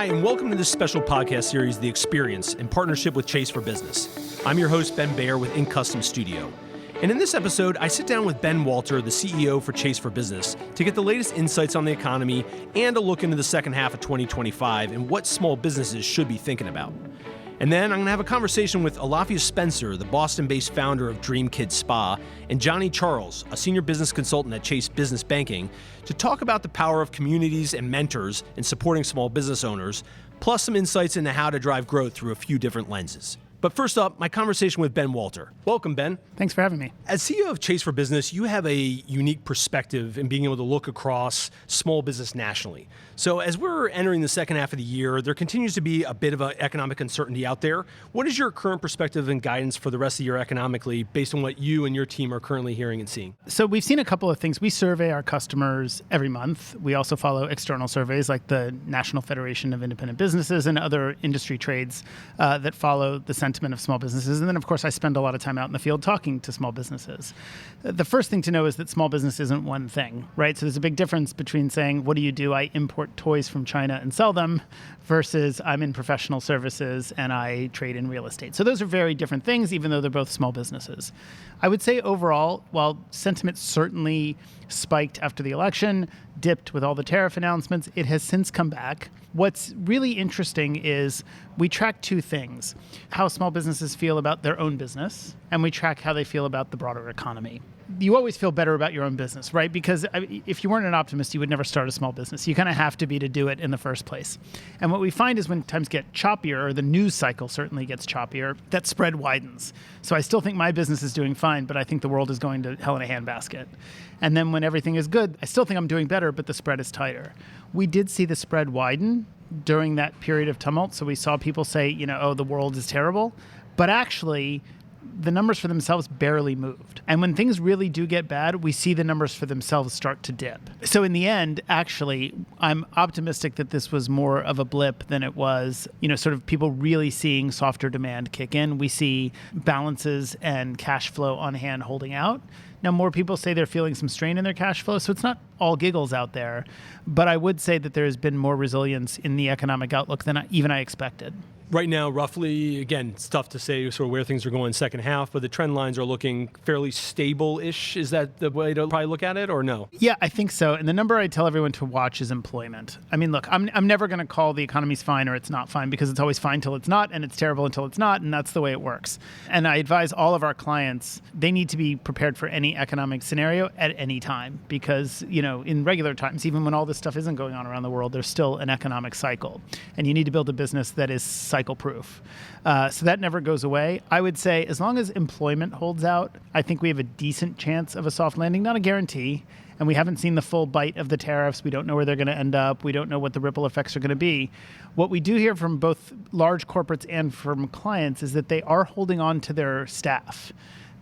Hi, and welcome to this special podcast series, The Experience, in partnership with Chase for Business. I'm your host, Ben Bayer with In Custom Studio. And in this episode, I sit down with Ben Walter, the CEO for Chase for Business, to get the latest insights on the economy and a look into the second half of 2025 and what small businesses should be thinking about. And then I'm going to have a conversation with Alafia Spencer, the Boston-based founder of Dream Kids Spa, and Johnny Charles, a senior business consultant at Chase Business Banking, to talk about the power of communities and mentors in supporting small business owners, plus some insights into how to drive growth through a few different lenses. But first up, my conversation with Ben Walter. Welcome, Ben. Thanks for having me. As CEO of Chase for Business, you have a unique perspective in being able to look across small business nationally. So as we're entering the second half of the year, there continues to be a bit of an economic uncertainty out there. What is your current perspective and guidance for the rest of the year economically based on what you and your team are currently hearing and seeing? So we've seen a couple of things. We survey our customers every month. We also follow external surveys like the National Federation of Independent Businesses and other industry trades that follow the sentiment of small businesses. And then, of course, I spend a lot of time out in the field talking to small businesses. The first thing to know is that small business isn't one thing, right? So there's a big difference between saying, what do you do? I import toys from China and sell them versus I'm in professional services and I trade in real estate. So those are very different things, even though they're both small businesses. I would say overall, while sentiment certainly spiked after the election, dipped with all the tariff announcements, it has since come back. What's really interesting is we track two things: how small businesses feel about their own business, and we track how they feel about the broader economy. You always feel better about your own business, right? Because if you weren't an optimist, you would never start a small business. You kind of have to be to do it in the first place. And what we find is when times get choppier, or the news cycle certainly gets choppier, that spread widens. So I still think my business is doing fine, but I think the world is going to hell in a handbasket. And then when everything is good, I still think I'm doing better, but the spread is tighter. We did see the spread widen during that period of tumult. So we saw people say, oh, the world is terrible. But actually, the numbers for themselves barely moved. And when things really do get bad, we see the numbers for themselves start to dip. So in the end, actually, I'm optimistic that this was more of a blip than it was, sort of people really seeing softer demand kick in. We see balances and cash flow on hand holding out. Now, more people say they're feeling some strain in their cash flow, so it's not all giggles out there. But I would say that there has been more resilience in the economic outlook than even I expected. Right now, roughly, again, it's tough to say sort of where things are going second half, but the trend lines are looking fairly stable-ish. Is that the way to probably look at it, or no? Yeah, I think so. And the number I tell everyone to watch is employment. I mean, look, I'm never going to call the economy's fine or it's not fine, because it's always fine till it's not, and it's terrible until it's not, and that's the way it works. And I advise all of our clients, they need to be prepared for any economic scenario at any time, because, in regular times, even when all this stuff isn't going on around the world, there's still an economic cycle. And you need to build a business that is cycle-proof. So that never goes away. I would say as long as employment holds out, I think we have a decent chance of a soft landing, not a guarantee. And we haven't seen the full bite of the tariffs. We don't know where they're going to end up. We don't know what the ripple effects are going to be. What we do hear from both large corporates and from clients is that they are holding on to their staff,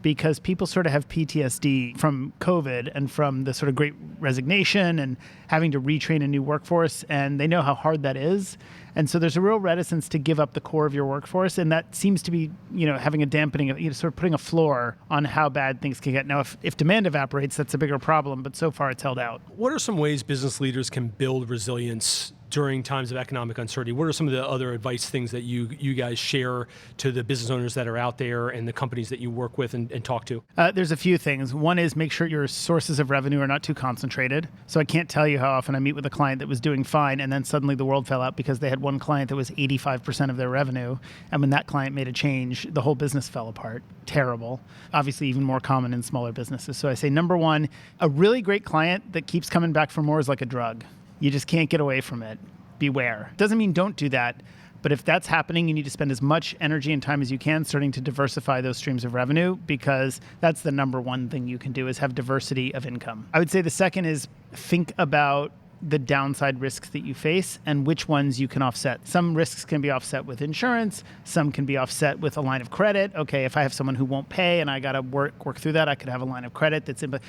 because people sort of have PTSD from COVID and from the sort of great resignation and having to retrain a new workforce, and they know how hard that is. And so there's a real reticence to give up the core of your workforce, and that seems to be, having a dampening, sort of putting a floor on how bad things can get. Now, if demand evaporates, that's a bigger problem, but so far it's held out. What are some ways business leaders can build resilience during times of economic uncertainty? What are some of the other advice things that you guys share to the business owners that are out there and the companies that you work with and talk to? There's a few things. One is make sure your sources of revenue are not too concentrated. So I can't tell you how often I meet with a client that was doing fine, and then suddenly the world fell out because they had one client that was 85% of their revenue. And when that client made a change, the whole business fell apart. Terrible. Obviously, even more common in smaller businesses. So I say, number one, a really great client that keeps coming back for more is like a drug. You just can't get away from it. Beware. Doesn't mean don't do that, but if that's happening, you need to spend as much energy and time as you can starting to diversify those streams of revenue, because that's the number one thing you can do, is have diversity of income. I would say the second is think about the downside risks that you face and which ones you can offset. Some risks can be offset with insurance. Some can be offset with a line of credit. Okay, if I have someone who won't pay and I got to work through that, I could have a line of credit that's in. But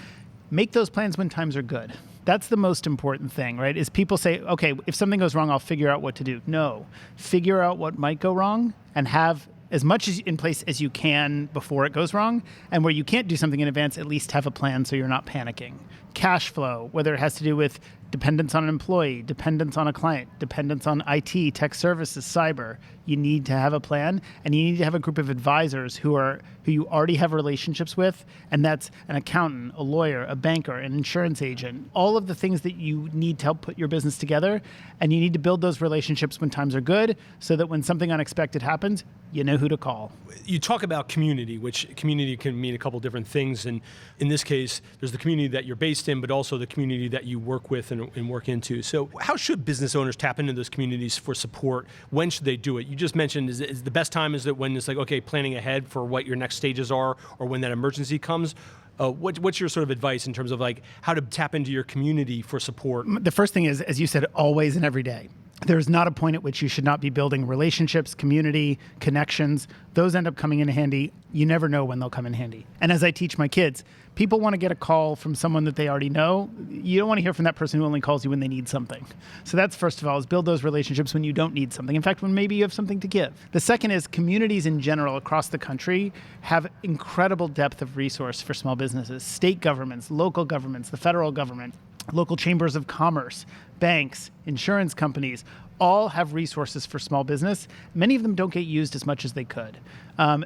make those plans when times are good. That's the most important thing, right? Is people say, okay, if something goes wrong, I'll figure out what to do. No, figure out what might go wrong and have as much as in place as you can before it goes wrong. And where you can't do something in advance, at least have a plan so you're not panicking. Cash flow, whether it has to do with dependence on an employee, dependence on a client, dependence on IT, tech services, cyber. You need to have a plan, and you need to have a group of advisors who you already have relationships with, and that's an accountant, a lawyer, a banker, an insurance agent, all of the things that you need to help put your business together. And you need to build those relationships when times are good, so that when something unexpected happens, you know who to call. You talk about community, which community can mean a couple different things. And in this case, there's the community that you're based in, but also the community that you work with and work into. So how should business owners tap into those communities for support? When should they do it? You just mentioned, is the best time is it when it's like, okay, planning ahead for what your next stages are, or when that emergency comes? What's your sort of advice in terms of like how to tap into your community for support? The first thing is, as you said, always and every day. There's not a point at which you should not be building relationships, community, connections. Those end up coming in handy. You never know when they'll come in handy. And as I teach my kids, people want to get a call from someone that they already know. You don't want to hear from that person who only calls you when they need something. So that's first of all, is build those relationships when you don't need something. In fact, when maybe you have something to give. The second is communities in general across the country have incredible depth of resource for small businesses. State governments, local governments, the federal government, local chambers of commerce, banks, insurance companies, all have resources for small business. Many of them don't get used as much as they could.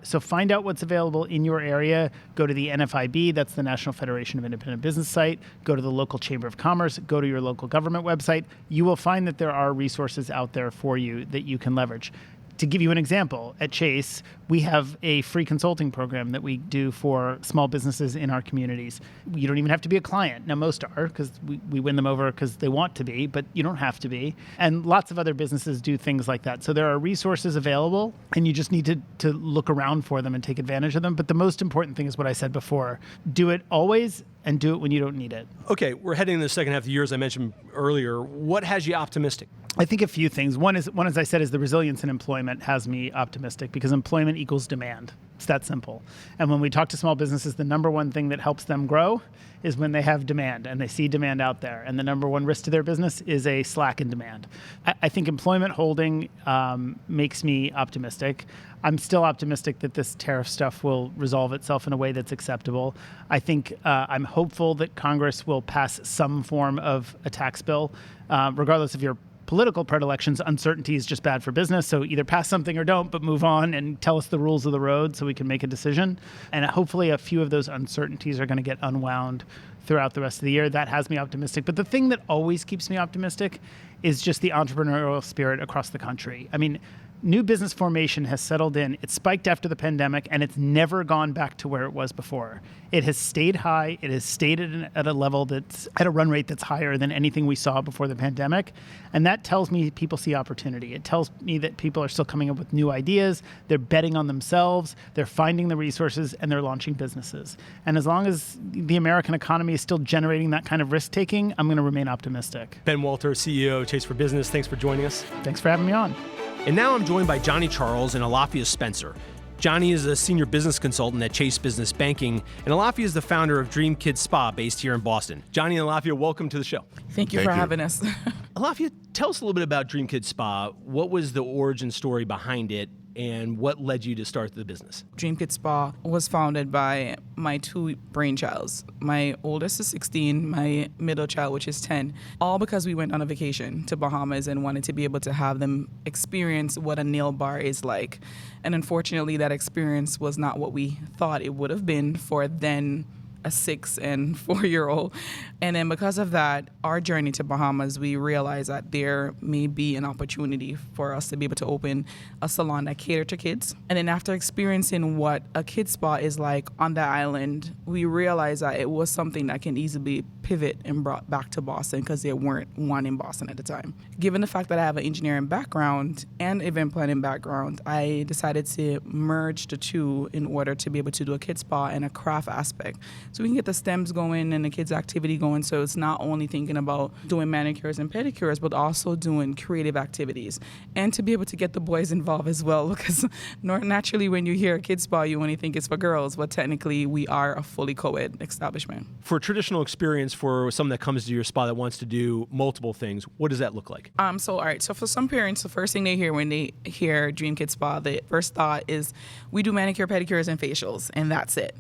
So find out what's available in your area. Go to the NFIB, that's the National Federation of Independent Business site. Go to the local Chamber of Commerce. Go to your local government website. You will find that there are resources out there for you that you can leverage. To give you an example, at Chase, we have a free consulting program that we do for small businesses in our communities. You don't even have to be a client. Now, most are, because we win them over because they want to be, but you don't have to be. And lots of other businesses do things like that. So there are resources available, and you just need to look around for them and take advantage of them. But the most important thing is what I said before. Do it always, and do it when you don't need it. Okay, we're heading into the second half of the year, as I mentioned earlier. What has you optimistic? I think a few things. One, as I said, is the resilience in employment has me optimistic, because employment equals demand. It's that simple. And when we talk to small businesses, the number one thing that helps them grow is when they have demand and they see demand out there. And the number one risk to their business is a slack in demand. I think employment holding makes me optimistic. I'm still optimistic that this tariff stuff will resolve itself in a way that's acceptable. I think I'm hopeful that Congress will pass some form of a tax bill, regardless of your political predilections. Uncertainty is just bad for business. So either pass something or don't, but move on and tell us the rules of the road so we can make a decision. And hopefully a few of those uncertainties are going to get unwound throughout the rest of the year. That has me optimistic. But the thing that always keeps me optimistic is just the entrepreneurial spirit across the country. I mean, new business formation has settled in. It spiked after the pandemic, and it's never gone back to where it was before. It has stayed high. It has stayed at a level that's at a run rate that's higher than anything we saw before the pandemic. And that tells me people see opportunity. It tells me that people are still coming up with new ideas. They're betting on themselves. They're finding the resources, and they're launching businesses. And as long as the American economy is still generating that kind of risk-taking, I'm going to remain optimistic. Ben Walter, CEO of Chase for Business. Thanks for joining us. Thanks for having me on. And now I'm joined by Johnny Charles and Alafia Spencer. Johnny is a senior business consultant at Chase Business Banking, and Alafia is the founder of Dream Kids Spa based here in Boston. Johnny and Alafia, welcome to the show. Thank you for having us. Alafia, tell us a little bit about Dream Kids Spa. What was the origin story behind it, and what led you to start the business? Dream Kids Spa was founded by my two brainchilds. My oldest is 16, my middle child, which is 10, all because we went on a vacation to Bahamas and wanted to be able to have them experience what a nail bar is like. And unfortunately, that experience was not what we thought it would have been for then a 6 and 4-year-old. And then because of that, our journey to Bahamas, we realized that there may be an opportunity for us to be able to open a salon that catered to kids. And then after experiencing what a kids spa is like on the island, we realized that it was something that can easily pivot and brought back to Boston, because there weren't one in Boston at the time. Given the fact that I have an engineering background and event planning background, I decided to merge the two in order to be able to do a kids spa and a craft aspect. So we can get the stems going and the kids' activity going. So it's not only thinking about doing manicures and pedicures, but also doing creative activities. And to be able to get the boys involved as well, because naturally when you hear a kids spa, you only think it's for girls, but technically we are a fully co-ed establishment. For a traditional experience for someone that comes to your spa that wants to do multiple things, what does that look like? So for some parents, the first thing they hear when they hear Dream Kids Spa, the first thought is we do manicure, pedicures, and facials, and that's it.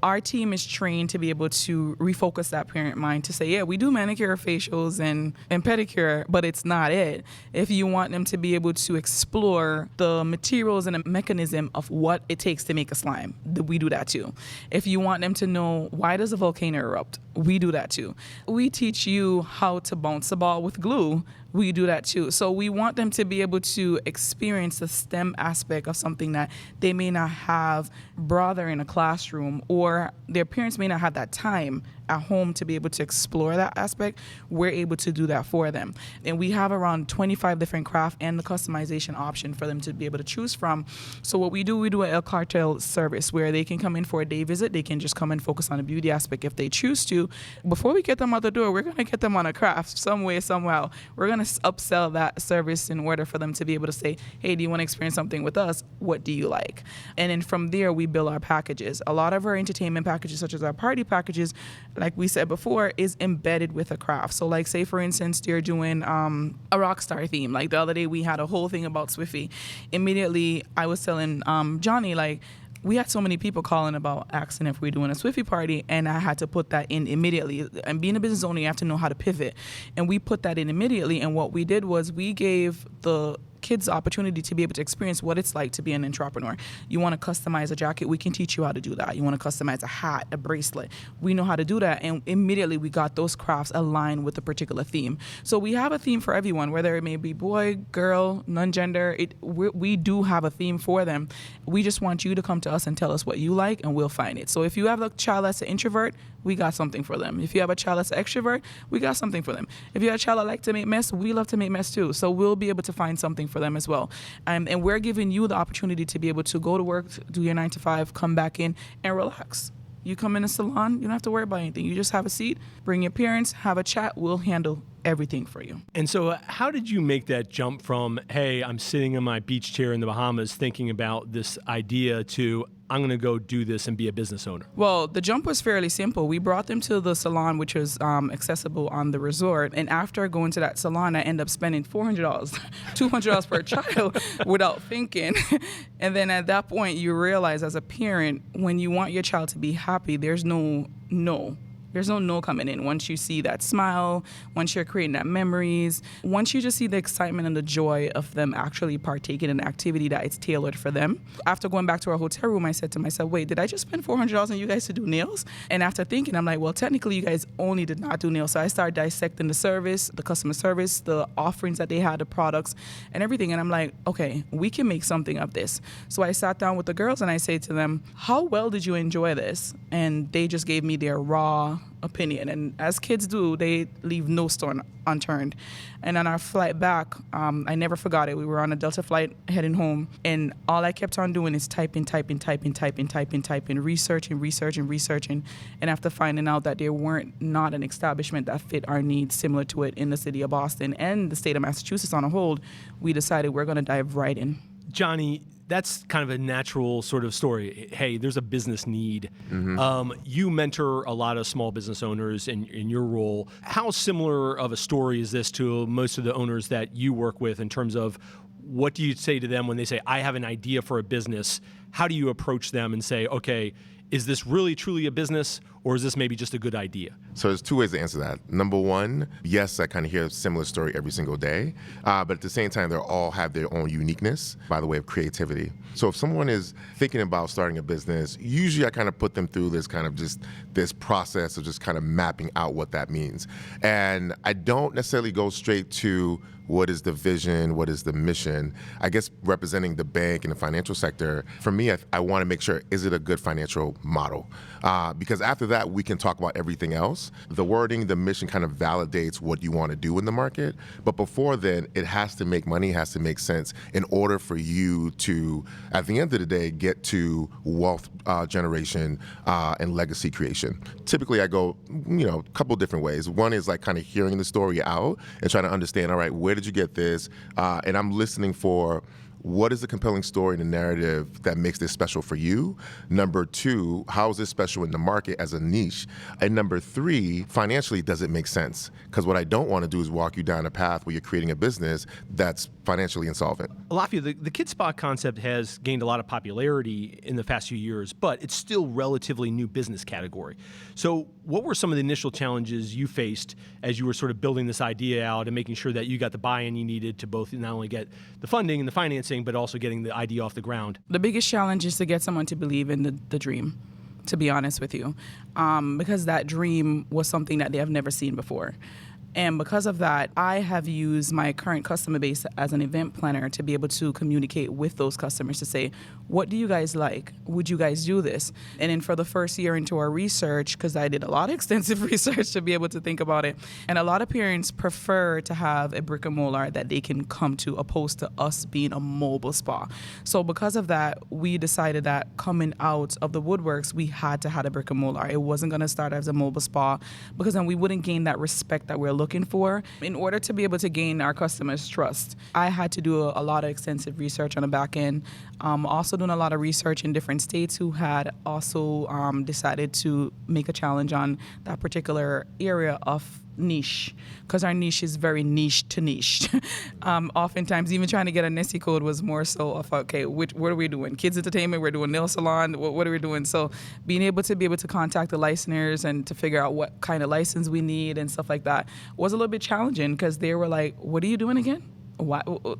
our team is trained to be able to refocus that parent mind to say, yeah, we do manicure, facials, and pedicure, but it's not it. If you want them to be able to explore the materials and the mechanism of what it takes to make a slime, we do that too. If you want them to know, why does a volcano erupt, we do that too. We teach you how to bounce a ball with glue. We do that too. So we want them to be able to experience the STEM aspect of something that they may not have brought there in a classroom, or their parents may not have that time at home to be able to explore that aspect. We're able to do that for them. And we have around 25 different craft and the customization option for them to be able to choose from. So what we do an El Cartel service where they can come in for a day visit. They can just come and focus on the beauty aspect if they choose to. Before we get them out the door, we're going to get them on a craft some way, somehow. We're going to upsell that service in order for them to be able to say, hey, do you want to experience something with us? What do you like? And then from there, we build our packages. A lot of our entertainment packages, such as our party packages, like we said before, is embedded with a craft. So like, say, for instance, they're doing a rock star theme. Like the other day, we had a whole thing about Swiffy. Immediately, I was telling Johnny, like, we had so many people calling about asking if we're doing a Swiffy party, and I had to put that in immediately. And being a business owner, you have to know how to pivot. And we put that in immediately, and what we did was we gave the kids the opportunity to be able to experience what it's like to be an entrepreneur. You want to customize a jacket, we can teach you how to do that. You want to customize a hat, a bracelet, we know how to do that. And immediately we got those crafts aligned with a particular theme. So we have a theme for everyone, whether it may be boy, girl, non-gender. We do have a theme for them. We just want you to come to us and tell us what you like, and we'll find it. So if you have a child that's an introvert, we got something for them. If you have a child that's an extrovert, we got something for them. If you have a child that likes to make mess, we love to make mess too. So we'll be able to find something for them as well. And we're giving you the opportunity to be able to go to work, do your 9 to 5, come back in, and relax. You come in a salon, you don't have to worry about anything. You just have a seat, bring your parents, have a chat, we'll handle everything for you. And so how did you make that jump from, hey, I'm sitting in my beach chair in the Bahamas thinking about this idea, to I'm going to go do this and be a business owner? Well, the jump was fairly simple. We brought them to the salon, which was accessible on the resort. And after going to that salon, I ended up spending $400, $200 per child without thinking. And then at that point, you realize as a parent, when you want your child to be happy, there's no no. There's no no coming in. Once you see that smile, once you're creating that memories, once you just see the excitement and the joy of them actually partaking in an activity that is tailored for them. After going back to our hotel room, I said to myself, wait, did I just spend $400 on you guys to do nails? And after thinking, I'm like, well, technically you guys only did not do nails. So I started dissecting the service, the customer service, the offerings that they had, the products and everything. And I'm like, okay, we can make something of this. So I sat down with the girls and I said to them, how well did you enjoy this? And they just gave me their raw opinion, and as kids do, they leave no stone unturned. And on our flight back, I never forgot it. We were on a Delta flight heading home, and all I kept on doing is typing, researching. And after finding out that there weren't not an establishment that fit our needs similar to it in the city of Boston and the state of Massachusetts on a whole, we decided we're going to dive right in. Johnny, that's kind of a natural sort of story. Hey, there's a business need. Mm-hmm. You mentor a lot of small business owners in your role. How similar of a story is this to most of the owners that you work with in terms of what do you say to them when they say, I have an idea for a business? How do you approach them and say, okay, is this really truly a business, or is this maybe just a good idea? So there's two ways to answer that. Number one, yes, I kind of hear a similar story every single day, but at the same time, they all have their own uniqueness by the way of creativity. So if someone is thinking about starting a business, usually I kind of put them through this kind of just this process of just kind of mapping out what that means. And I don't necessarily go straight to what is the vision, what is the mission. I guess representing the bank and the financial sector, for me, I want to make sure, is it a good financial model? Because after that, we can talk about everything else. The wording, the mission kind of validates what you want to do in the market. But before then, it has to make money, has to make sense in order for you to, at the end of the day, get to wealth generation and legacy creation. Typically, I go, a couple different ways. One is like kind of hearing the story out and trying to understand, all right, where did you get this? And I'm listening for what is the compelling story and the narrative that makes this special for you? Number two, how is this special in the market as a niche? And number three, financially, does it make sense? Because what I don't want to do is walk you down a path where you're creating a business that's financially insolvent. Alafia, the Kid Spot concept has gained a lot of popularity in the past few years, but it's still relatively new business category. So what were some of the initial challenges you faced as you were sort of building this idea out and making sure that you got the buy-in you needed to both not only get the funding and the financing, but also getting the idea off the ground? The biggest challenge is to get someone to believe in the dream, to be honest with you, because that dream was something that they have never seen before. And because of that, I have used my current customer base as an event planner to be able to communicate with those customers to say, what do you guys like? Would you guys do this? And then for the first year into our research, because I did a lot of extensive research to be able to think about it, and a lot of parents prefer to have a brick and mortar that they can come to opposed to us being a mobile spa. So because of that, we decided that coming out of the woodworks, we had to have a brick and mortar. It wasn't going to start as a mobile spa because then we wouldn't gain that respect that we're looking for. In order to be able to gain our customers' trust, I had to do a lot of extensive research on the back end. Also doing a lot of research in different states who had also decided to make a challenge on that particular area of niche, because our niche is very niche to niche. Oftentimes, even trying to get a NESI code was more so of, okay, what are we doing? Kids entertainment, we're doing nail salon, what are we doing? So being able to contact the licensors and to figure out what kind of license we need and stuff like that was a little bit challenging, because they were like, what are you doing again?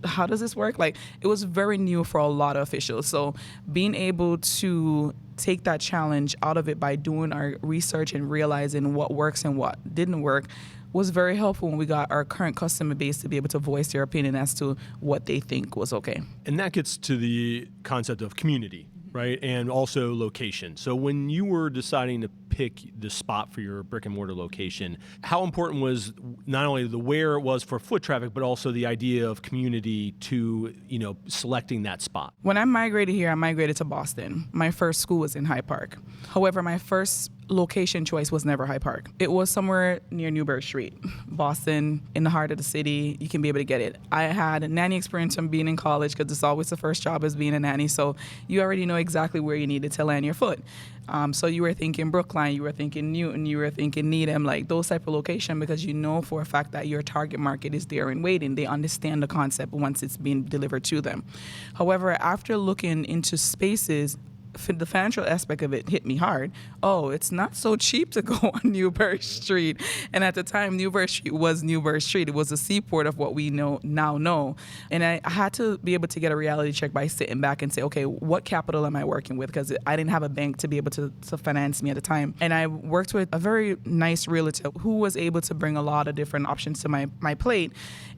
How does this work? Like, it was very new for a lot of officials. So being able to take that challenge out of it by doing our research and realizing what works and what didn't work was very helpful when we got our current customer base to be able to voice their opinion as to what they think was okay. And that gets to the concept of community, right? And also location. So when you were deciding to pick the spot for your brick and mortar location, how important was not only the where it was for foot traffic, but also the idea of community to, selecting that spot? When I migrated here, I migrated to Boston. My first school was in Hyde Park. However, my first location choice was never Hyde Park. It was somewhere near Newburgh Street, Boston, in the heart of the city. You can be able to get it. I had a nanny experience from being in college, because it's always the first job as being a nanny. So you already know exactly where you needed to land your foot. So you were thinking Brookline, you were thinking Newton, you were thinking Needham, like those type of location, because you know for a fact that your target market is there and waiting. They understand the concept once it's being delivered to them. However, after looking into spaces, the financial aspect of it hit me hard. Oh, it's not so cheap to go on Newburgh Street. And at the time, Newburgh Street was Newburgh Street. It was a seaport of what we now know. And I had to be able to get a reality check by sitting back and say, okay, what capital am I working with? Because I didn't have a bank to be able to finance me at the time. And I worked with a very nice realtor who was able to bring a lot of different options to my plate.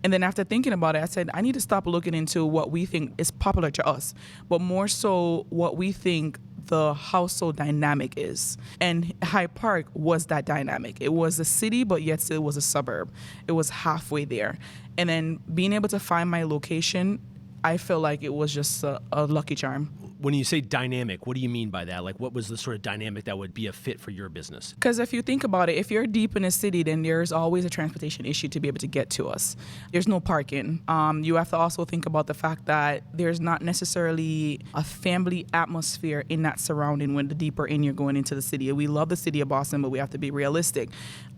And then after thinking about it, I said, I need to stop looking into what we think is popular to us, but more so what we think the household dynamic is. And Hyde Park was that dynamic. It was a city, but yet still was a suburb. It was halfway there. And then being able to find my location, I feel like it was just a lucky charm. When you say dynamic, what do you mean by that? Like, what was the sort of dynamic that would be a fit for your business? Because if you think about it, if you're deep in a city, then there's always a transportation issue to be able to get to us. There's no parking. You have to also think about the fact that there's not necessarily a family atmosphere in that surrounding when the deeper in you're going into the city. We love the city of Boston, but we have to be realistic.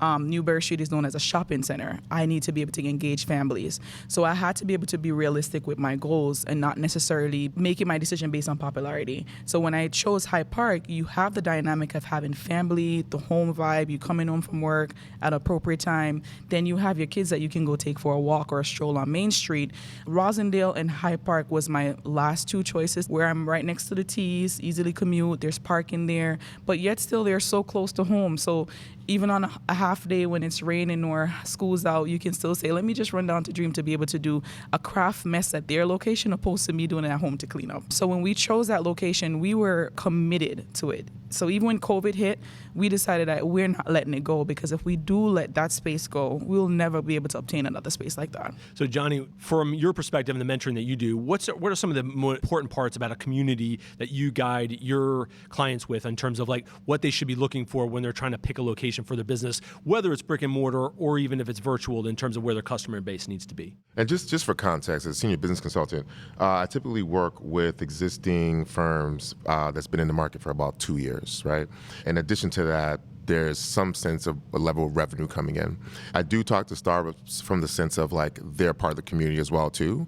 Newburgh Street is known as a shopping center. I need to be able to engage families. So I had to be able to be realistic with my goals and not necessarily making my decision based on popularity. So when I chose Hyde Park, you have the dynamic of having family, the home vibe, you coming home from work at an appropriate time. Then you have your kids that you can go take for a walk or a stroll on Main Street. Rosendale and Hyde Park was my last two choices, where I'm right next to the T's, easily commute, there's parking there, but yet still they're so close to home. So even on a half day when it's raining or school's out, you can still say, let me just run down to Dream to be able to do a craft mess at their location opposed to me doing it at home to clean up. So when we chose that location, we were committed to it. So even when COVID hit, we decided that we're not letting it go, because if we do let that space go, we'll never be able to obtain another space like that. So Johnny, from your perspective and the mentoring that you do, what are some of the more important parts about a community that you guide your clients with in terms of like what they should be looking for when they're trying to pick a location for their business, whether it's brick and mortar or even if it's virtual, in terms of where their customer base needs to be? And just for context, as a senior business consultant, I typically work with existing firms that's been in the market for about 2 years, right? In addition to that, there's some sense of a level of revenue coming in. I do talk to startups from the sense of like they're part of the community as well too,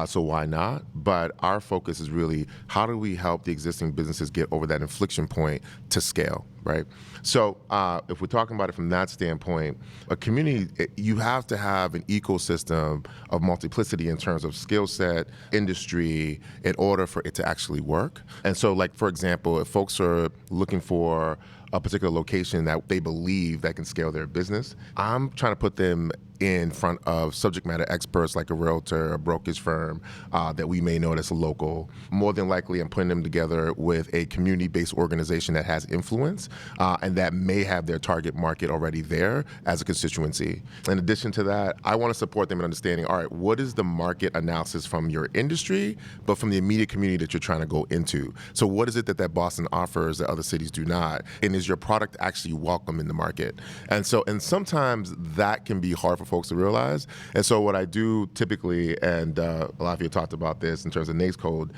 so why not? But our focus is really how do we help the existing businesses get over that inflection point to scale, right? So if we're talking about it from that standpoint, a community, you have to have an ecosystem of multiplicity in terms of skill set, industry, in order for it to actually work. And so like, for example, if folks are looking for a particular location that they believe that can scale their business, I'm trying to put them in front of subject matter experts like a realtor, a brokerage firm that we may know that's a local. More than likely, I'm putting them together with a community-based organization that has influence and that may have their target market already there as a constituency. In addition to that, I want to support them in understanding, all right, what is the market analysis from your industry, but from the immediate community that you're trying to go into? So what is it that Boston offers that other cities do not? And is your product actually welcome in the market? And sometimes that can be hard for folks to realize. And so what I do typically, and Alafia talked about this in terms of NAICS code,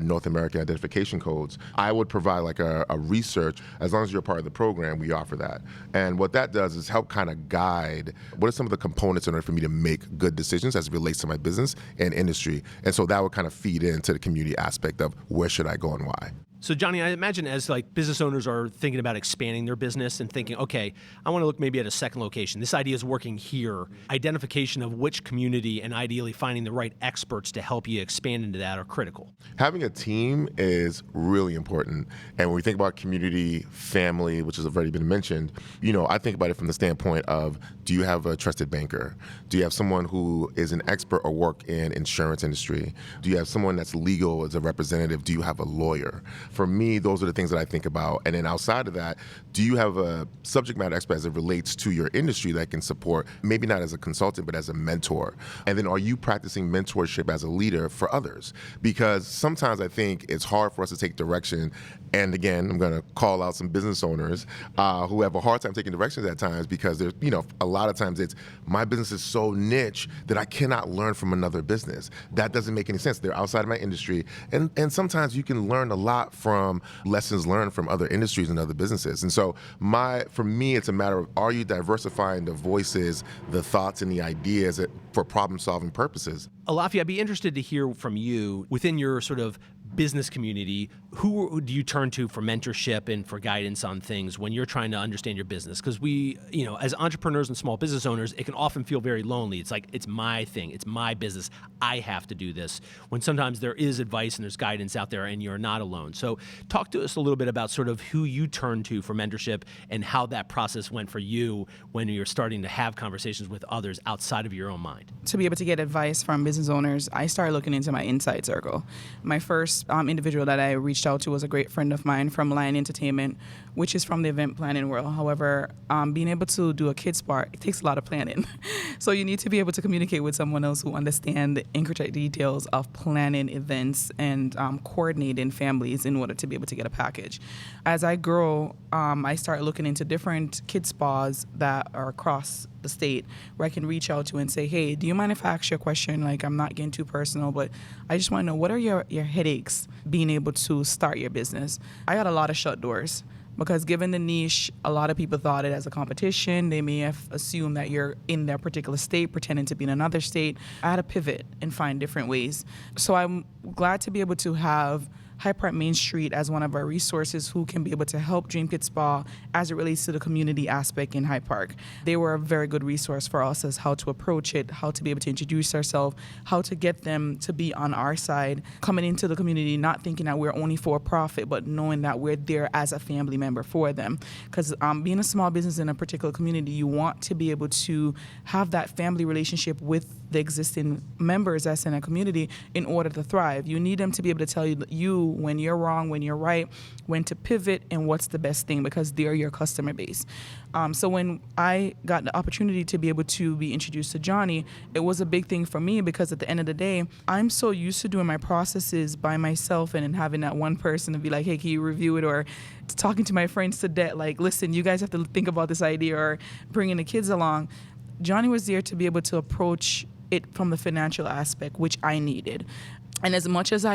North American Identification Codes, I would provide like a research. As long as you're part of the program, we offer that. And what that does is help kind of guide what are some of the components in order for me to make good decisions as it relates to my business and industry. And so that would kind of feed into the community aspect of where should I go and why. So Johnny, I imagine as like business owners are thinking about expanding their business and thinking, okay, I want to look maybe at a second location. This idea is working here. Identification of which community and ideally finding the right experts to help you expand into that are critical. Having a team is really important. And when we think about community, family, which has already been mentioned, I think about it from the standpoint of, do you have a trusted banker? Do you have someone who is an expert or work in insurance industry? Do you have someone that's legal as a representative? Do you have a lawyer? For me, those are the things that I think about. And then outside of that, do you have a subject matter expert as it relates to your industry that can support, maybe not as a consultant, but as a mentor? And then are you practicing mentorship as a leader for others? Because sometimes I think it's hard for us to take direction. And again, I'm going to call out some business owners who have a hard time taking directions at times because there's, a lot of times it's, my business is so niche that I cannot learn from another business. That doesn't make any sense. They're outside of my industry. And sometimes you can learn a lot from lessons learned from other industries and other businesses. And so for me, it's a matter of, are you diversifying the voices, the thoughts, and the ideas for problem-solving purposes? Alafia, I'd be interested to hear from you within your sort of business community. Who do you turn to for mentorship and for guidance on things when you're trying to understand your business? Because we, as entrepreneurs and small business owners, it can often feel very lonely. It's like, it's my thing, it's my business, I have to do this. When sometimes there is advice and there's guidance out there and you're not alone. So talk to us a little bit about sort of who you turn to for mentorship and how that process went for you when you're starting to have conversations with others outside of your own mind. To be able to get advice from business owners, I started looking into my inside circle. My first individual that I reached out to was a great friend of mine from Lion Entertainment, which is from the event planning world. However, being able to do a kids bar, it takes a lot of planning. So you need to be able to communicate with someone else who understands the intricate details of planning events and coordinating families in order to be able to get a package. As I grow, I start looking into different kids spas that are across the state where I can reach out to and say, hey, do you mind if I ask you a question? Like, I'm not getting too personal, but I just want to know, what are your headaches being able to start your business? I got a lot of shut doors because given the niche, a lot of people thought it as a competition. They may have assumed that you're in their particular state, pretending to be in another state. I had to pivot and find different ways. So I'm glad to be able to have Hyde Park Main Street as one of our resources who can be able to help Dream Kid Spa as it relates to the community aspect in Hyde Park. They were a very good resource for us as how to approach it, how to be able to introduce ourselves, how to get them to be on our side, coming into the community, not thinking that we're only for profit, but knowing that we're there as a family member for them. Because being a small business in a particular community, you want to be able to have that family relationship with the existing members that's in a community in order to thrive. You need them to be able to tell you when you're wrong, when you're right, when to pivot, and what's the best thing, because they're your customer base. So when I got the opportunity to be able to be introduced to Johnny, it was a big thing for me, because at the end of the day, I'm so used to doing my processes by myself and having that one person to be like, hey, can you review it? Or talking to my friends to death, like, listen, you guys have to think about this idea, or bringing the kids along. Johnny was there to be able to approach it from the financial aspect, which I needed. And as much as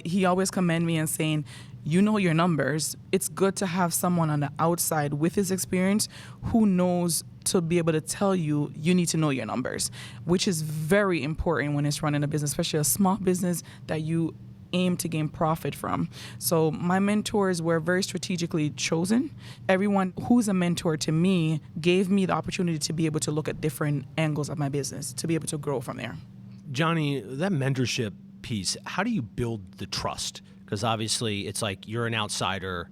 he always commend me and saying, you know your numbers, it's good to have someone on the outside with his experience who knows to be able to tell you, you need to know your numbers, which is very important when it's running a business, especially a small business that you aim to gain profit from. So my mentors were very strategically chosen. Everyone who's a mentor to me gave me the opportunity to be able to look at different angles of my business, to be able to grow from there. Johnny, that mentorship piece, how do you build the trust? Because obviously it's like you're an outsider,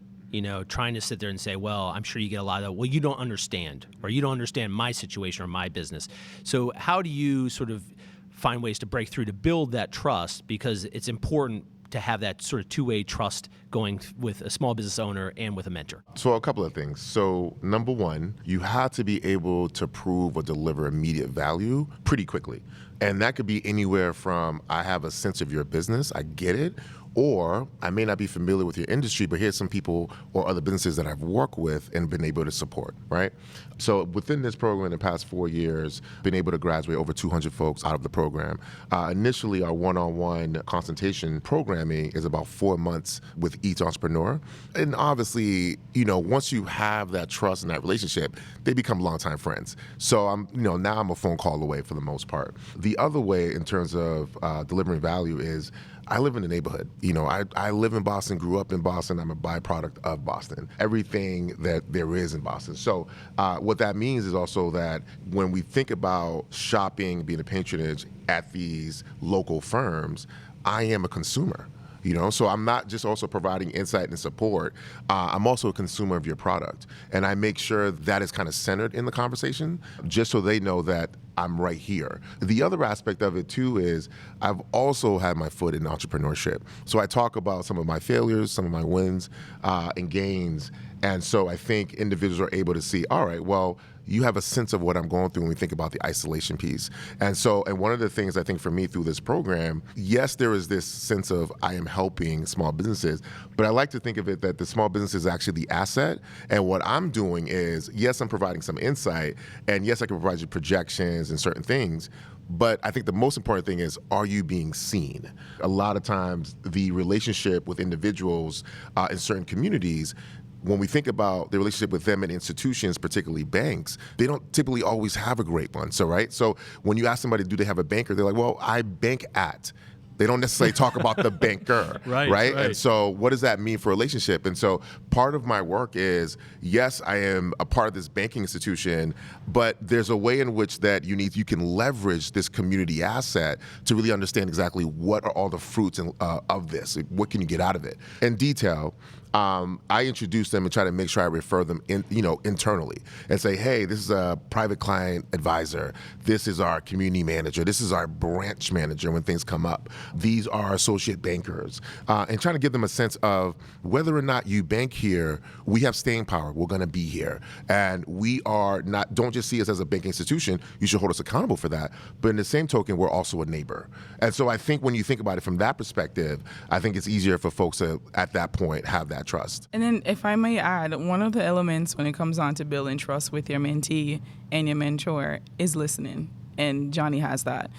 trying to sit there and say, well, I'm sure you get a lot of that. Well, you don't understand, or you don't understand my situation or my business. So how do you sort of find ways to break through to build that trust? Because it's important to have that sort of two-way trust going with a small business owner and with a mentor. So a couple of things. So number one, you have to be able to prove or deliver immediate value pretty quickly. And that could be anywhere from, I have a sense of your business, I get it, or I may not be familiar with your industry, but here's some people or other businesses that I've worked with and been able to support, right? So within this program in the past 4 years, been able to graduate over 200 folks out of the program. Initially, our one-on-one consultation programming is about 4 months with each entrepreneur. And obviously, once you have that trust and that relationship, they become longtime friends. So now I'm a phone call away for the most part. The other way in terms of delivering value is, I live in the neighborhood. I live in Boston, grew up in Boston. I'm a byproduct of Boston. Everything that there is in Boston. So what that means is also that when we think about shopping, being a patronage at these local firms, I am a consumer. So I'm not just also providing insight and support. I'm also a consumer of your product. And I make sure that is kind of centered in the conversation, just so they know that I'm right here. The other aspect of it too is I've also had my foot in entrepreneurship. So I talk about some of my failures, some of my wins and gains. And so I think individuals are able to see, all right, well, you have a sense of what I'm going through when we think about the isolation piece. And one of the things I think for me through this program, yes, there is this sense of I am helping small businesses, but I like to think of it that the small business is actually the asset. And what I'm doing is, yes, I'm providing some insight, and yes, I can provide you projections and certain things, but I think the most important thing is, are you being seen? A lot of times the relationship with individuals in certain communities, when we think about the relationship with them and institutions, particularly banks, they don't typically always have a great one. So when you ask somebody, do they have a banker? They're like, well, I bank at. They don't necessarily talk about the banker, right? And so what does that mean for a relationship? And so part of my work is, yes, I am a part of this banking institution, but there's a way in which that you can leverage this community asset to really understand exactly what are all the fruits of this. What can you get out of it? In detail, I introduce them and try to make sure I refer them internally and say, hey, this is a private client advisor. This is our community manager. This is our branch manager when things come up. These are associate bankers. And trying to give them a sense of whether or not you bank here, we have staying power. We're going to be here. And we are not, don't just see us as a banking institution. You should hold us accountable for that. But in the same token, we're also a neighbor. And so I think when you think about it from that perspective, I think it's easier for folks to, at that point, have that trust. And then if I may add, one of the elements when it comes on to building trust with your mentee and your mentor is listening. And Johnny has that.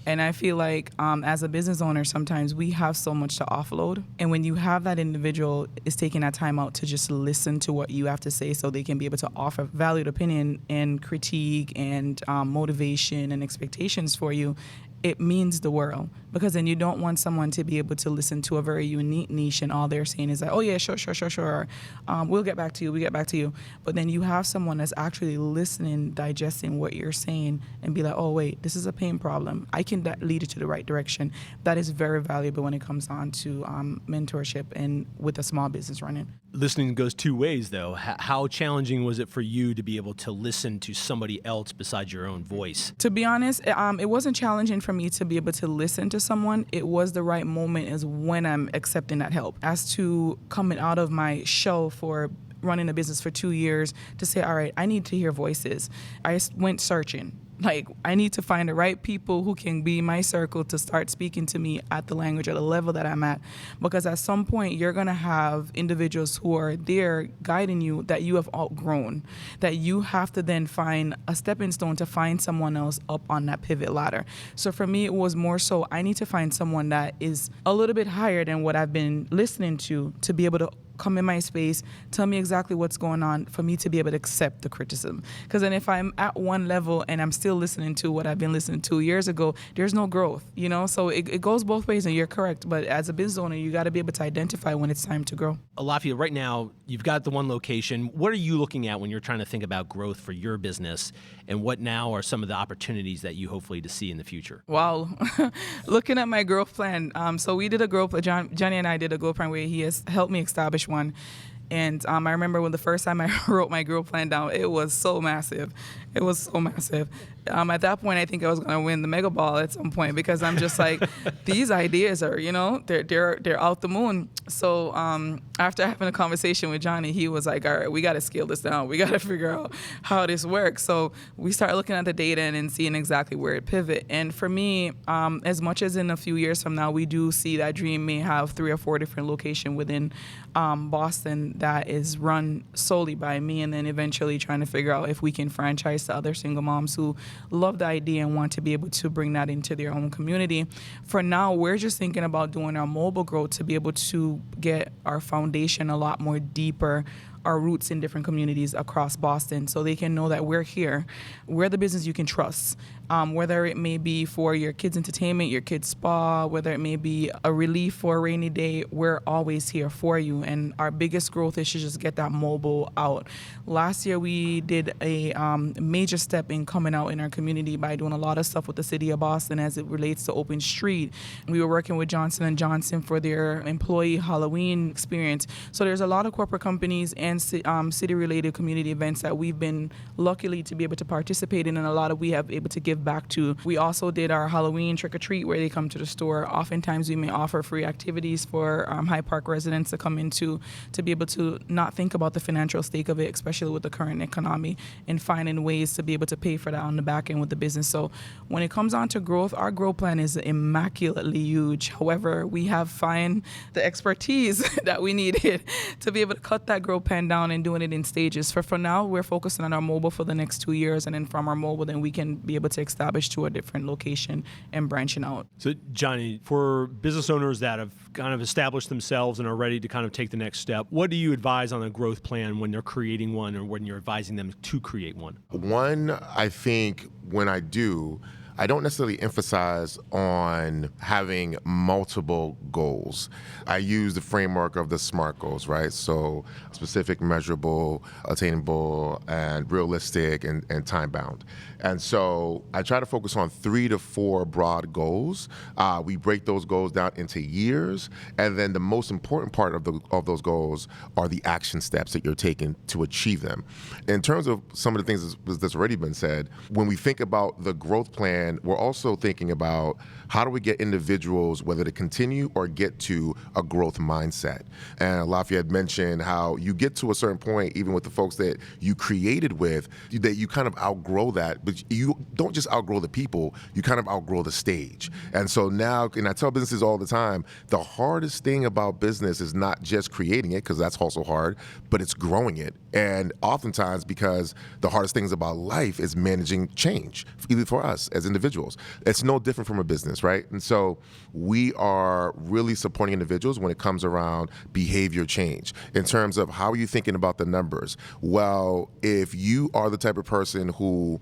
And I feel like as a business owner, sometimes we have so much to offload. And when you have that individual is taking that time out to just listen to what you have to say so they can be able to offer valued opinion and critique and motivation and expectations for you, it means the world. Because then you don't want someone to be able to listen to a very unique niche and all they're saying is like, oh yeah, sure. We'll get back to you. But then you have someone that's actually listening, digesting what you're saying and be like, oh wait, this is a pain problem. I can lead it to the right direction. That is very valuable when it comes on to mentorship and with a small business running. Listening goes two ways though. How challenging was it for you to be able to listen to somebody else besides your own voice? To be honest, it wasn't challenging for me to be able to listen to someone, it was the right moment is when I'm accepting that help. As to coming out of my shell for running a business for 2 years to say, all right, I need to hear voices. I went searching. Like, I need to find the right people who can be my circle to start speaking to me at the language or the level that I'm at. Because at some point, you're going to have individuals who are there guiding you that you have outgrown, that you have to then find a stepping stone to find someone else up on that pivot ladder. So for me, it was more so I need to find someone that is a little bit higher than what I've been listening to be able to come in my space, tell me exactly what's going on for me to be able to accept the criticism. Because then if I'm at one level and I'm still listening to what I've been listening to years ago, there's no growth, you know? So it goes both ways, and you're correct. But as a business owner, you got to be able to identify when it's time to grow. Alafia, right now, you've got the one location. What are you looking at when you're trying to think about growth for your business? And what now are some of the opportunities that you hopefully to see in the future? Wow. Looking at my growth plan. So we did a growth plan. Johnny and I did a growth plan where he has helped me establish one. And I remember when the first time I wrote my growth plan down, it was so massive. It was so massive. At that point, I think I was going to win the Mega Ball at some point, because I'm just like, these ideas are, you know, they're out the moon. So after having a conversation with Johnny, he was like, all right, we got to scale this down. We got to figure out how this works. So we started looking at the data and seeing exactly where it pivot. And for me, as much as in a few years from now, we do see that Dream may have 3 or 4 different locations within Boston that is run solely by me, and then eventually trying to figure out if we can franchise to other single moms who love the idea and want to be able to bring that into their own community. For now, we're just thinking about doing our mobile growth to be able to get our foundation a lot more deeper, our roots in different communities across Boston, so they can know that we're here. We're the business you can trust, whether it may be for your kids' entertainment, your kids' spa, whether it may be a relief for a rainy day, we're always here for you. And our biggest growth is to just get that mobile out. Last year, we did a major step in coming out in our community by doing a lot of stuff with the city of Boston as it relates to Open Street. We were working with Johnson & Johnson for their employee Halloween experience. So there's a lot of corporate companies and city-related community events that we've been luckily to be able to participate in, and a lot of we have able to give back to. We also did our Halloween trick-or-treat where they come to the store. Oftentimes we may offer free activities for Hyde Park residents to come into to be able to not think about the financial stake of it, especially with the current economy, and finding ways to be able to pay for that on the back end with the business. So when it comes on to growth, our growth plan is immaculately huge. However, we have found the expertise that we needed to be able to cut that growth plan down and doing it in stages. For now, we're focusing on our mobile for the next 2 years, and then from our mobile, then we can be able to establish to a different location and branching out. So, Johnny, for business owners that have kind of established themselves and are ready to kind of take the next step, what do you advise on a growth plan when they're creating one, or when you're advising them to create one? One, I think when I don't necessarily emphasize on having multiple goals. I use the framework of the SMART goals, right? So specific, measurable, attainable, and realistic, and time-bound. And so I try to focus on 3 to 4 broad goals. We break those goals down into years, and then the most important part of those goals are the action steps that you're taking to achieve them. In terms of some of the things that's already been said, when we think about the growth plan, we're also thinking about how do we get individuals, whether to continue or get to a growth mindset. And Alafia had mentioned how you get to a certain point, even with the folks that you created with, that you kind of outgrow that, but you don't just outgrow the people, you kind of outgrow the stage. And so now, and I tell businesses all the time, the hardest thing about business is not just creating it, because that's also hard, but it's growing it. And oftentimes, because the hardest things about life is managing change, even for us as individuals. It's no different from a business, right? And so we are really supporting individuals when it comes around behavior change. In terms of how are you thinking about the numbers? Well, if you are the type of person who,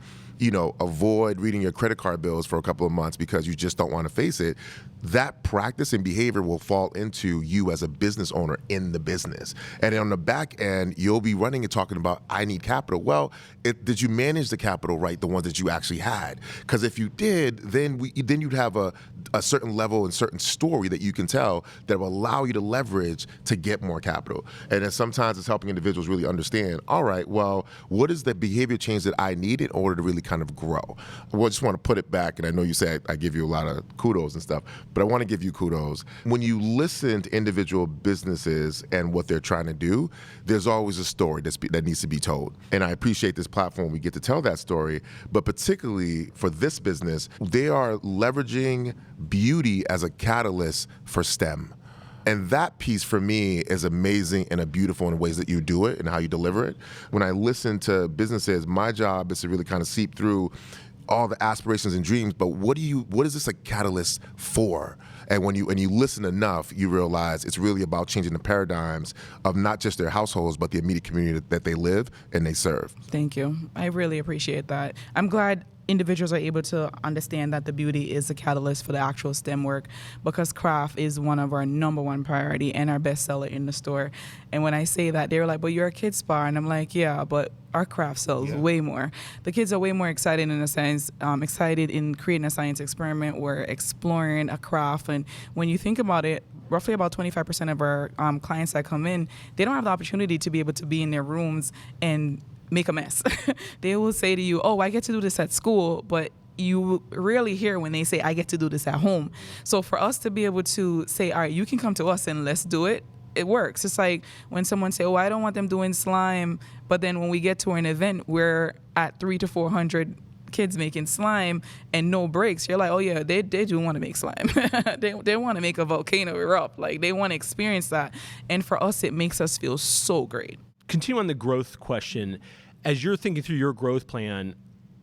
avoid reading your credit card bills for a couple of months because you just don't want to face it, that practice and behavior will fall into you as a business owner in the business. And on the back end, you'll be running and talking about, I need capital. Well, did you manage the capital right, the ones that you actually had? Because if you did, then you'd have a certain level and certain story that you can tell that will allow you to leverage to get more capital. And then sometimes it's helping individuals really understand, all right, well, what is the behavior change that I need in order to really kind kind of grow. I just want to put it back, and I know you say I give you a lot of kudos and stuff, but I want to give you kudos. When you listen to individual businesses and what they're trying to do, there's always a story that needs to be told. And I appreciate this platform. We get to tell that story, but particularly for this business, they are leveraging beauty as a catalyst for STEM. And that piece for me is amazing and beautiful in ways that you do it and how you deliver it. When I listen to businesses, my job is to really kind of seep through all the aspirations and dreams, but what is this a catalyst for? And when you listen enough, you realize it's really about changing the paradigms of not just their households, but the immediate community that they live and they serve. Thank you. I really appreciate that. I'm glad individuals are able to understand that the beauty is the catalyst for the actual STEM work, because craft is one of our number one priority and our best seller in the store. And when I say that, they're like, but you're a kids spa. And I'm like, yeah, but our craft sells way more. The kids are way more excited in a sense, excited in creating a science experiment. We're exploring a craft. And when you think about it, roughly about 25% of our clients that come in, they don't have the opportunity to be able to be in their rooms and make a mess. They will say to you, oh, I get to do this at school, but you rarely hear when they say, I get to do this at home. So for us to be able to say, all right, you can come to us and let's do it, it works. It's like when someone say, oh, I don't want them doing slime, but then when we get to an event, we're at 300 to 400 kids making slime and no breaks. You're like, oh yeah, they do want to make slime. they want to make a volcano erupt. Like they want to experience that. And for us, it makes us feel so great. Continue on the growth question. As you're thinking through your growth plan,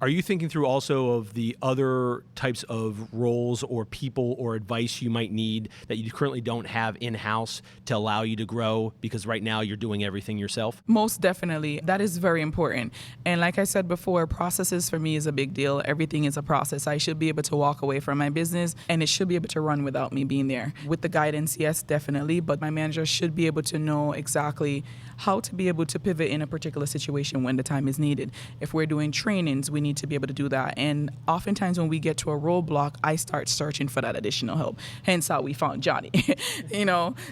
are you thinking through also of the other types of roles or people or advice you might need that you currently don't have in-house to allow you to grow? Because right now you're doing everything yourself. Most definitely. That is very important. And like I said before, processes for me is a big deal. Everything is a process. I should be able to walk away from my business and it should be able to run without me being there. With the guidance, yes, definitely. But my manager should be able to know exactly how to be able to pivot in a particular situation when the time is needed. If we're doing trainings, we need to be able to do that. And oftentimes when we get to a roadblock, I start searching for that additional help. Hence how we found Johnny.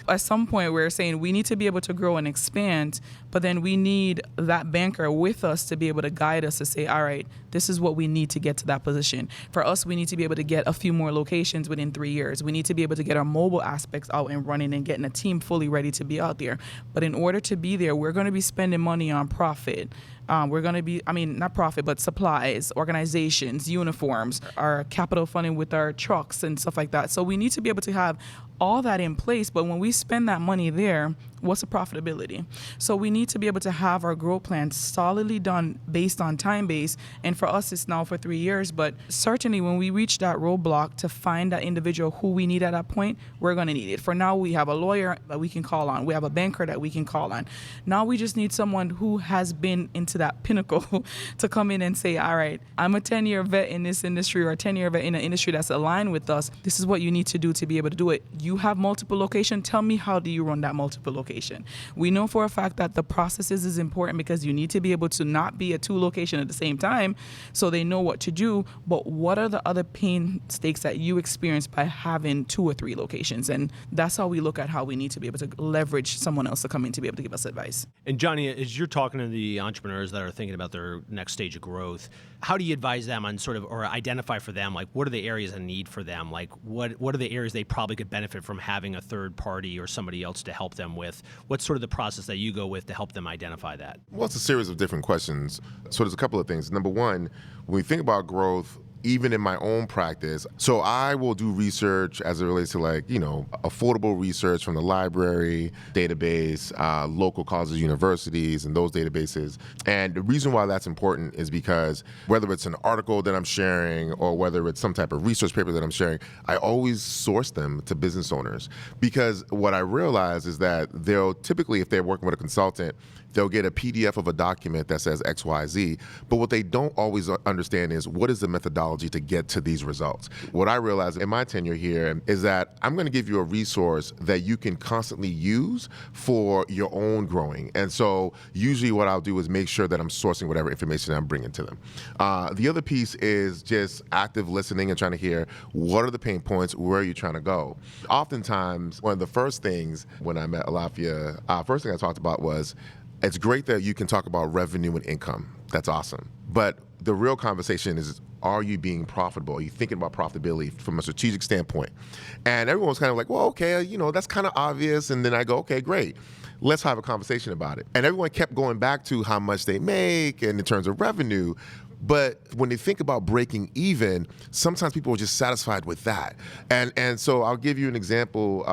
At some point we're saying we need to be able to grow and expand, but then we need that banker with us to be able to guide us to say, all right, this is what we need to get to that position. For us, we need to be able to get a few more locations within 3 years. We need to be able to get our mobile aspects out and running and getting a team fully ready to be out there. But in order to be there, we're going to be spending money on profit. We're going to be, not profit, but supplies, organizations, uniforms, our capital funding with our trucks and stuff like that. So we need to be able to have all that in place. But when we spend that money there, what's the profitability? So we need to be able to have our growth plan solidly done based on time base. And for us, it's now for 3 years. But certainly when we reach that roadblock to find that individual who we need at that point, we're going to need it. For now, we have a lawyer that we can call on. We have a banker that we can call on. Now we just need someone who has been into that pinnacle to come in and say, all right, I'm a 10-year vet in this industry or a 10-year vet in an industry that's aligned with us. This is what you need to do to be able to do it. You have multiple locations. Tell me, how do you run that multiple location? We know for a fact that the processes is important because you need to be able to not be at 2 locations at the same time so they know what to do. But what are the other pain stakes that you experience by having 2 or 3 locations? And that's how we look at how we need to be able to leverage someone else to come in to be able to give us advice. And Johnny, as you're talking to the entrepreneurs that are thinking about their next stage of growth, how do you advise them on or identify for them, like what are the areas of need for them? Like what are the areas they probably could benefit from having a third party or somebody else to help them with? What's sort of the process that you go with to help them identify that? Well, it's a series of different questions. So there's a couple of things. Number one, when we think about growth, even in my own practice, so I will do research as it relates to affordable research from the library, database, local colleges, universities, and those databases. And the reason why that's important is because whether it's an article that I'm sharing or whether it's some type of research paper that I'm sharing, I always source them to business owners. Because what I realize is that they'll typically, if they're working with a consultant, they'll get a PDF of a document that says X, Y, Z. But what they don't always understand is what is the methodology to get to these results. What I realized in my tenure here is that I'm going to give you a resource that you can constantly use for your own growing. And so usually what I'll do is make sure that I'm sourcing whatever information I'm bringing to them. The other piece is just active listening and trying to hear what are the pain points, where are you trying to go? Oftentimes, one of the first things when I met Alafia, first thing I talked about was, it's great that you can talk about revenue and income. That's awesome. But The real conversation is, are you being profitable? Are you thinking about profitability from a strategic standpoint? And everyone was kind of like, well, okay, that's kind of obvious. And then I go, okay, great. Let's have a conversation about it. And everyone kept going back to how much they make and in terms of revenue. But when they think about breaking even, sometimes people are just satisfied with that. And so I'll give you an example.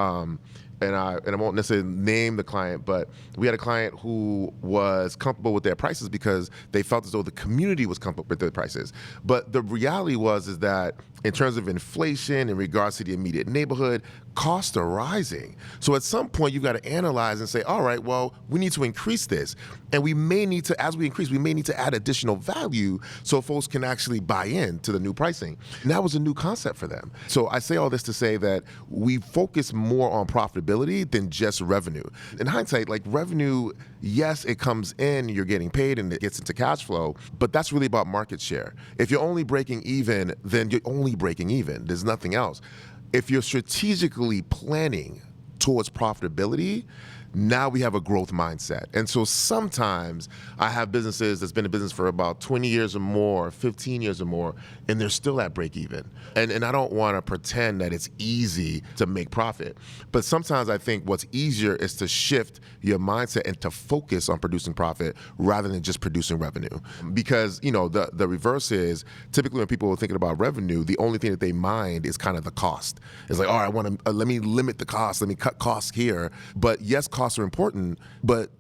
And I won't necessarily name the client, but we had a client who was comfortable with their prices because they felt as though the community was comfortable with their prices. But the reality is that in terms of inflation, in regards to the immediate neighborhood, costs are rising. So at some point, you've got to analyze and say, all right, well, we need to increase this. And we may need to, as we increase, we may need to add additional value so folks can actually buy in to the new pricing. And that was a new concept for them. So I say all this to say that we focus more on profitability than just revenue. In hindsight, like revenue, yes, it comes in, you're getting paid and it gets into cash flow, but that's really about market share. If you're only breaking even, then you're only breaking even. There's nothing else. If you're strategically planning towards profitability, now we have a growth mindset. And so sometimes I have businesses that's been in business for about 20 years or more, 15 years or more, and they're still at break even. And I don't want to pretend that it's easy to make profit. But sometimes I think what's easier is to shift your mindset and to focus on producing profit rather than just producing revenue. Because, the reverse is typically when people are thinking about revenue, the only thing that they mind is kind of the cost. It's like, all right, let me limit the cost, let me cut costs here. But yes, costs are important, but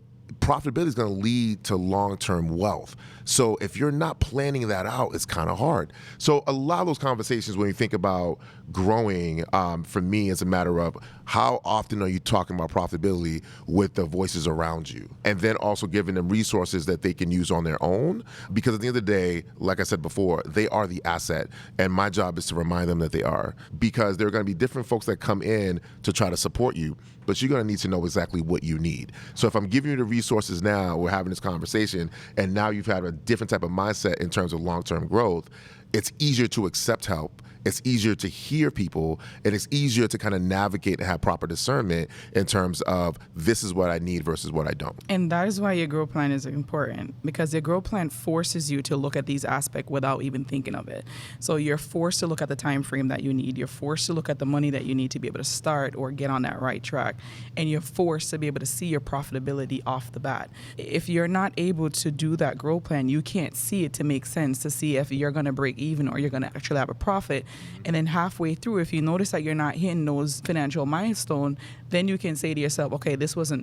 profitability is going to lead to long-term wealth. So if you're not planning that out, it's kind of hard. So a lot of those conversations when you think about growing, for me, it's a matter of how often are you talking about profitability with the voices around you? And then also giving them resources that they can use on their own. Because at the end of the day, like I said before, they are the asset. And my job is to remind them that they are. Because there are going to be different folks that come in to try to support you, but you're going to need to know exactly what you need. So if I'm giving you the resources now, we're having this conversation, and now you've had a different type of mindset in terms of long-term growth, it's easier to accept help. It's easier to hear people, and it's easier to kind of navigate and have proper discernment in terms of this is what I need versus what I don't. And that is why your growth plan is important, because your growth plan forces you to look at these aspects without even thinking of it. So you're forced to look at the time frame that you need. You're forced to look at the money that you need to be able to start or get on that right track. And you're forced to be able to see your profitability off the bat. If you're not able to do that growth plan, you can't see it to make sense to see if you're going to break even or you're going to actually have a profit. And then halfway through, if you notice that you're not hitting those financial milestones, then you can say to yourself, okay,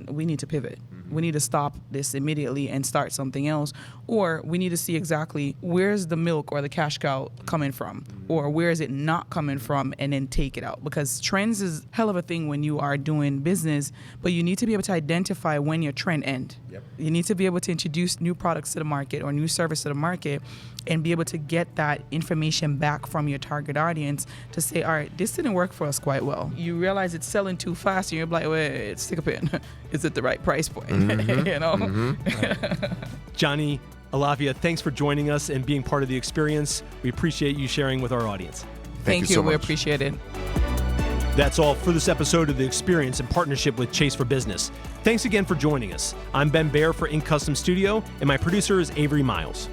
we need to pivot. We need to stop this immediately and start something else. Or we need to see exactly where's the milk or the cash cow coming from, or where is it not coming from, and then take it out. Because trends is hell of a thing when you are doing business, but you need to be able to identify when your trend ends. Yep. You need to be able to introduce new products to the market or new service to the market and be able to get that information back from your target audience to say, all right, this didn't work for us quite well. You realize it's selling too fast and you're like, wait, stick a pin. Is it the right price point? Johnny, Alafia, thanks for joining us and being part of the experience. We appreciate you sharing with our audience. Thank you. We appreciate it. That's all for this episode of The Experience in partnership with Chase for Business. Thanks again for joining us. I'm Ben Baer for Ink Custom Studio, and my producer is Avery Miles.